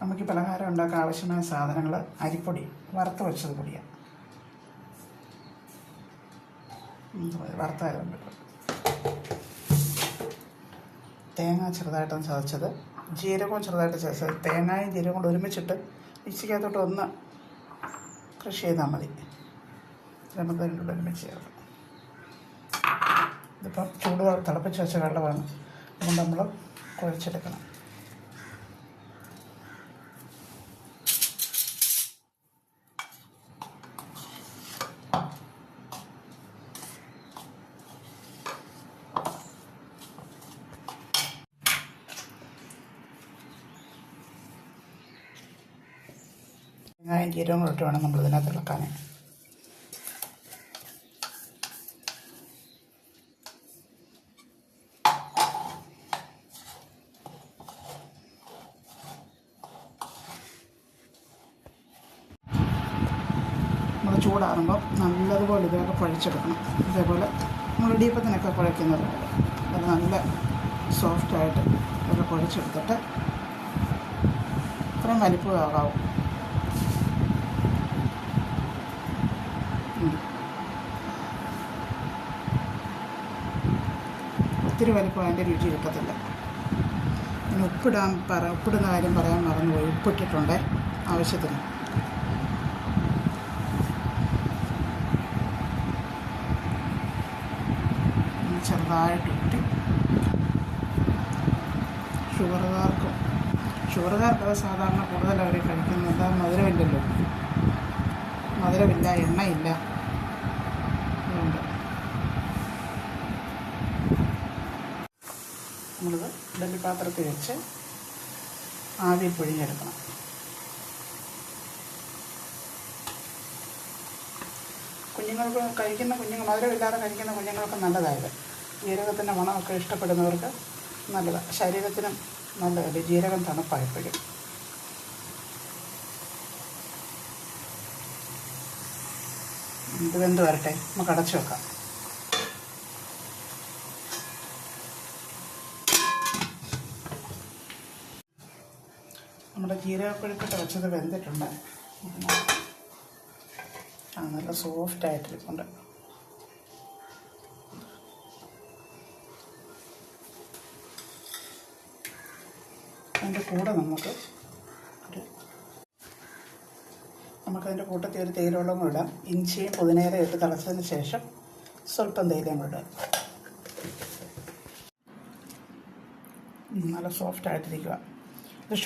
നമുക്ക് ഈ പലഹാരം ഉണ്ടാക്കാൻ ആവശ്യമായ സാധനങ്ങൾ അരിപ്പൊടി വറുത്ത് വെച്ചത് പൊടിയാണ്. വറുത്തായതുകൊണ്ട് തേങ്ങ ചെറുതായിട്ടൊന്ന് ചതച്ചത്, ജീരകവും ചെറുതായിട്ട് ചതച്ചത്. തേങ്ങയും ജീരകവും കൂടെ ഒരുമിച്ചിട്ട് മിക്സിക്കകത്തോട്ട് ഒന്ന് ക്രഷ് ചെയ്താൽ മതി. നമുക്ക് അതിൻ്റെ കൂടെ ഒരുമിച്ച് ചേർക്കാം. ഇതിപ്പം തിളപ്പിച്ച് വെച്ച വെള്ളമാണ്, അതുകൊണ്ട് നമ്മൾ കുഴച്ചെടുക്കണം. തേങ്ങയും ജീരകവും കൂടെ ഇട്ട് വേണം നമ്മളിതിനകത്ത് ഇളക്കാൻ. നമ്മൾ ചൂടാറുമ്പോൾ നല്ലതുപോലെ ഇതൊക്കെ കുഴച്ചെടുക്കണം. ഇതേപോലെ നമ്മൾ ഇടിയപ്പത്തിനൊക്കെ കുഴക്കുന്നത് പോലെ അത് നല്ല സോഫ്റ്റായിട്ട് ഇതൊക്കെ കുഴച്ചെടുത്തിട്ട് ഇത്രയും വലിപ്പമാകാവും. ഒത്തിരി വലിപ്പം അതിൻ്റെ രുചി കിട്ടത്തില്ല. പിന്നെ ഉപ്പിടുന്ന കാര്യം പറയാൻ മറന്നുപോയി. ഉപ്പിട്ടിട്ടുണ്ട് ആവശ്യത്തിന്. ചെറുതായിട്ടിട്ട് ഷുഗറുകാർക്ക് സാധാരണ കൂടുതൽ അവർ കഴിക്കുന്നത് മധുരമില്ലല്ലോ, മധുരമില്ല, എണ്ണയില്ല. അതുകൊണ്ട് നമ്മളിത് ഇഡലി പാത്രത്തിൽ വെച്ച് ആവി പൊഴിഞ്ഞെടുക്കണം. മധുരമില്ലാതെ കഴിക്കുന്ന കുഞ്ഞുങ്ങൾക്ക് നല്ലതായത്. ജീരകത്തിൻ്റെ മണമൊക്കെ ഇഷ്ടപ്പെടുന്നവർക്ക് നല്ലതാണ്. ശരീരത്തിനും നല്ലതല്ലേ, ജീരകം തണുപ്പായപ്പോഴും. ഇത് വെന്ത് വരട്ടെ, നമുക്ക് അടച്ചു വെക്കാം. നമ്മുടെ ജീരകപ്പുഴുക്കിട്ട് വെച്ചത് വെന്തിട്ടുണ്ട്. നല്ല സോഫ്റ്റായിട്ടിരിപ്പുണ്ട്. അതിൻ്റെ കൂടെ നമുക്കതിൻ്റെ കൂട്ടത്തിൽ ഒരു തേയിലവെള്ളം കൂടെ ഇടാം. ഇഞ്ചിയും പുതിനയിലയും ഇട്ട് തിളച്ചതിന് ശേഷം സ്വല്പം തേയിലയും കൂടെ ഇടാം. നല്ല സോഫ്റ്റായിട്ടിരിക്കുക. ഇത്